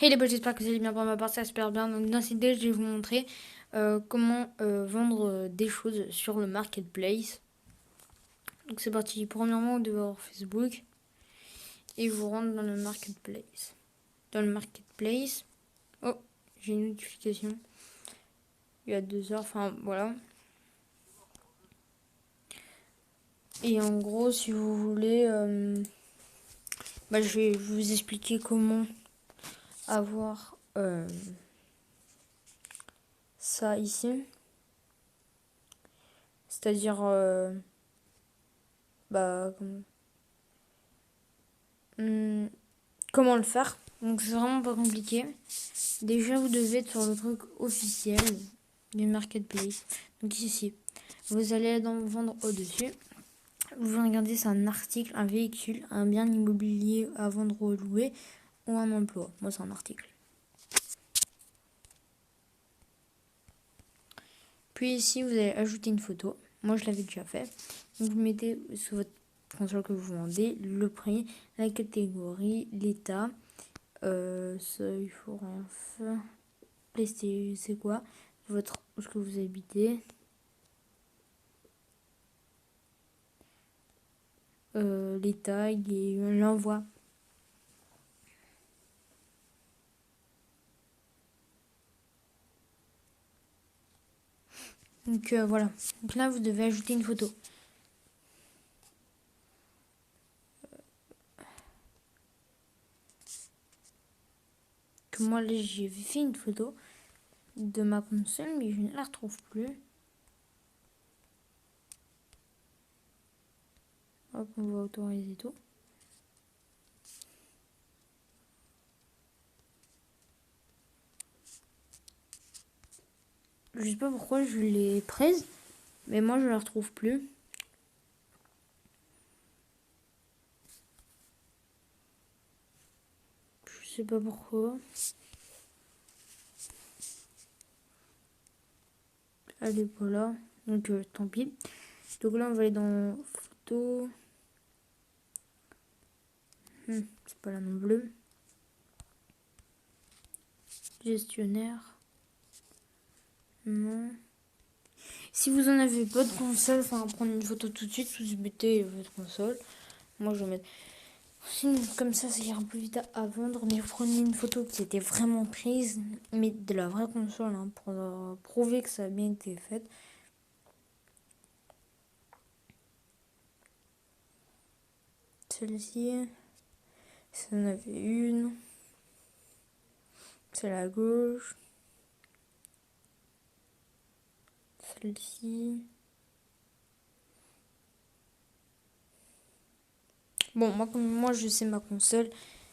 Et les potes, j'espère que vous allez bien. Pour ma part, ça super bien. Donc dans cette vidéo, je vais vous montrer comment vendre des choses sur le marketplace. Donc c'est parti. Premièrement, vous devez avoir Facebook et vous rentrez dans le marketplace. Dans le marketplace, oh, j'ai une notification. Il y a 2 heures, enfin voilà. Et en gros, si vous voulez, je vais vous expliquer comment avoir ça ici. C'est-à-dire, comment le faire. Donc c'est vraiment pas compliqué. Déjà, vous devez être sur le truc officiel du marketplace. Donc ici, vous allez dans vendre au-dessus. Vous regardez, c'est un article, un véhicule, un bien immobilier à vendre ou louer ou un emploi. Moi, c'est un article. Puis ici, vous allez ajouter une photo. Moi, je l'avais déjà fait. Donc, vous mettez sur votre console que vous vendez le prix, la catégorie, l'état, seuil, forum, c'est quoi, votre, où est-ce que vous habitez, les tags et l'envoi. Donc voilà. Donc là, vous devez ajouter une photo. Que moi, là, j'ai fait une photo de ma console, mais je ne la retrouve plus. Hop, on va autoriser tout. Je sais pas pourquoi je l'ai prise, mais moi, je la retrouve plus. Je sais pas pourquoi. Elle est pas là, donc tant pis. Donc là, on va aller dans photo. C'est pas là non plus. Gestionnaire. Non. Si vous en avez pas de console, enfin prendre une photo tout de suite, vous mettez votre console. Moi je vais mettre. Sinon, comme ça ira un peu vite à vendre. Mais vous prenez une photo qui était vraiment prise, mais de la vraie console, hein, pour prouver que ça a bien été fait. Celle-ci, si vous en avez une, celle à gauche, celle-ci. Bon, moi, comme moi, je sais ma console,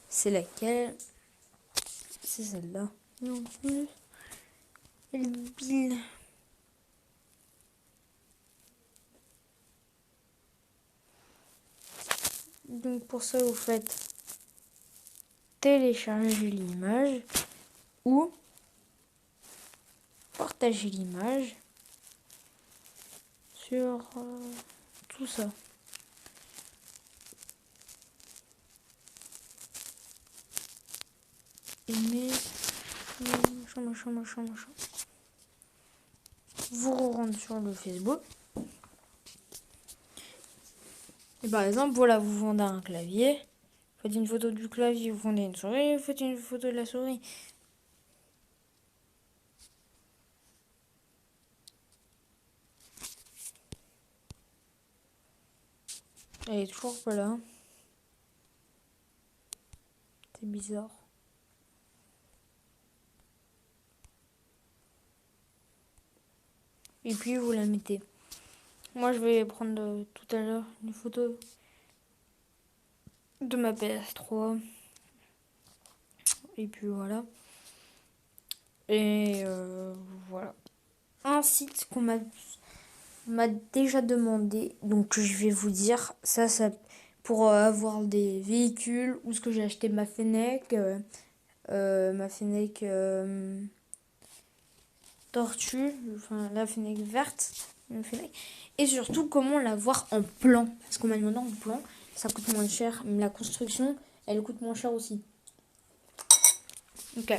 c'est laquelle? C'est celle-là. Non plus. Elle bille. Donc, pour ça, vous faites télécharger l'image ou partager l'image sur tout ça. Aimer, machin. Vous rentrez sur le Facebook. Et par exemple, voilà, vous vendez un clavier. Vous faites une photo du clavier, vous vendez une souris, vous faites une photo de la souris. Elle est toujours pas là. C'est bizarre. Et puis vous la mettez. Moi je vais prendre tout à l'heure une photo de ma PS3. Et puis voilà. Et voilà. Un site qu'on m'a déjà demandé. Donc je vais vous dire. Ça pour avoir des véhicules. Où est-ce que j'ai acheté ma Fennec. Ma Fennec tortue. Enfin la Fennec verte. Et surtout comment l'avoir en plan. Parce qu'on m'a demandé en plan. Ça coûte moins cher. Mais la construction, elle coûte moins cher aussi. Ok.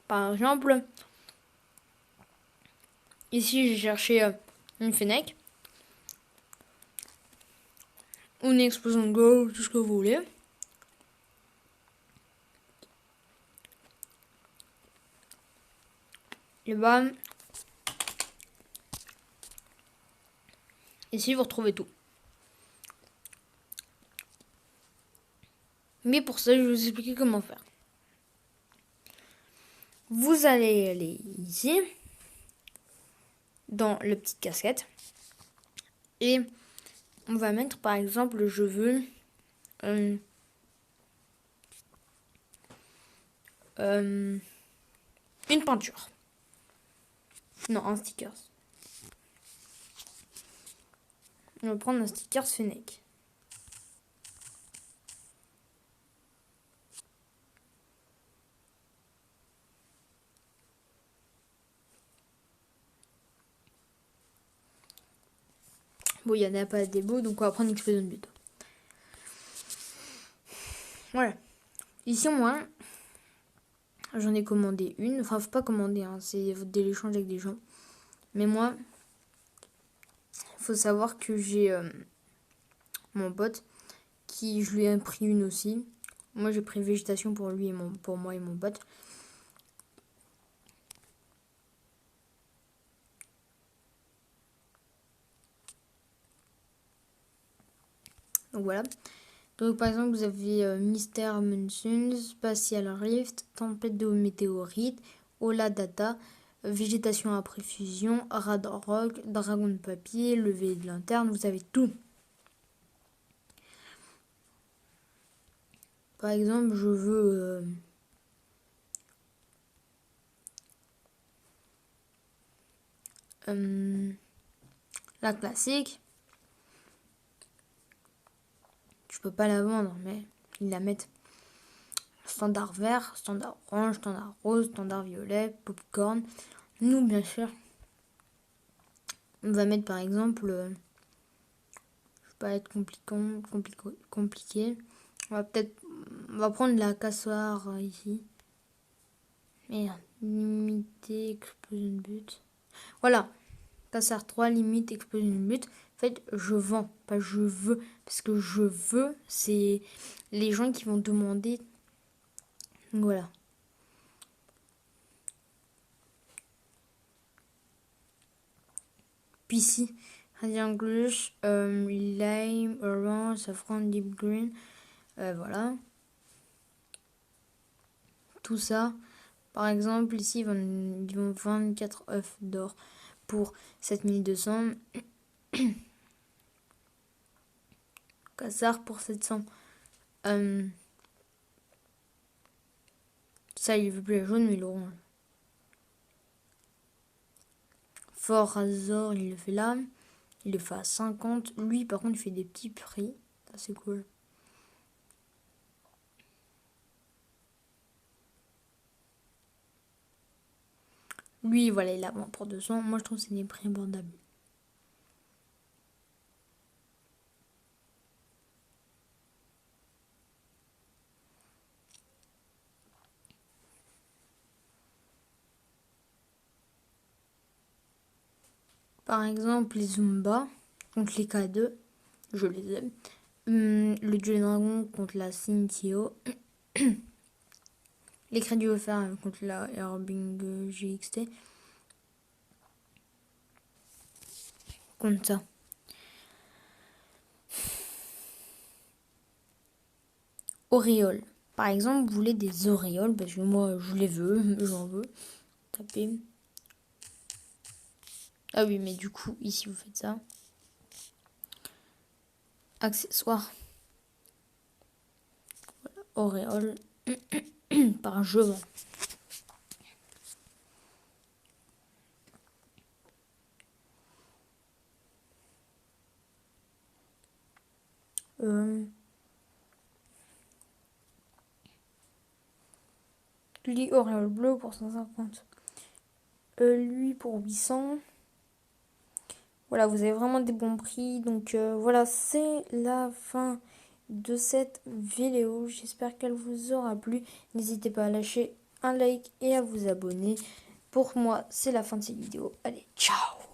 Par exemple, ici j'ai cherché une fennec, une explosion de Go, tout ce que vous voulez. Et bah, ici vous retrouvez tout. Mais pour ça, je vais vous expliquer comment faire. Vous allez aller ici, dans la petite casquette, et on va mettre par exemple, je veux une peinture. Non, un sticker. On va prendre un sticker Fennec. Bon, il n'y en a pas des beaux, donc on va prendre une explosion de but. Voilà. Ici, moi, j'en ai commandé une. Enfin, faut pas commander, hein, c'est de l'échange avec des gens. Mais moi, il faut savoir que j'ai mon pote qui, je lui ai pris une aussi. Moi, j'ai pris végétation pour lui et pour moi et mon pote. Donc voilà. Donc par exemple, vous avez Mystère Monsoon, Spatial Rift, Tempête de météorites, Ola Data, Végétation après fusion, Radar Rock, Dragon de papier, Levé de lanterne, vous avez tout. Par exemple, je veux la classique. Je peux pas la vendre, mais ils la mettent. Standard vert, standard orange, standard rose, standard violet, popcorn. Nous, bien sûr, on va mettre par exemple, je vais pas être compliqué. On va prendre la cassoire ici. Merde, limiter, explosion de but. Voilà, cassoire 3, limite, explosion de but. En fait, je vends, pas je veux. Parce que je veux, c'est les gens qui vont demander. Donc voilà. Puis ici, Radiant Glush, Lime, Orange, Safran, Deep Green. Voilà. Tout ça. Par exemple, ici, ils vont 24 œufs d'or pour 7200. Cassard pour 700. Ça, il veut plus la jaune, mais l'orange. Fort Razor, il le fait là. Il le fait à 50. Lui, par contre, il fait des petits prix. Ça, c'est cool. Lui, voilà, il la vend pour 200. Moi, je trouve que c'est des prix abordables. Par exemple, les Zumba contre les K2. Je les aime. Le Duel Dragon contre la Cintio. Les crédits offerts contre la Airbing GXT. Contre ça. Auréoles. Par exemple, vous voulez des auréoles, parce que moi, je les veux, j'en veux. Tapez. Ah oui, mais du coup, ici, vous faites ça. Accessoires. Voilà, auréoles. Par je vends. Lui, auréole bleu pour 150. Lui pour 800. Voilà, vous avez vraiment des bons prix. Donc voilà, c'est la fin de cette vidéo. J'espère qu'elle vous aura plu. N'hésitez pas à lâcher un like et à vous abonner. Pour moi, c'est la fin de cette vidéo. Allez, ciao!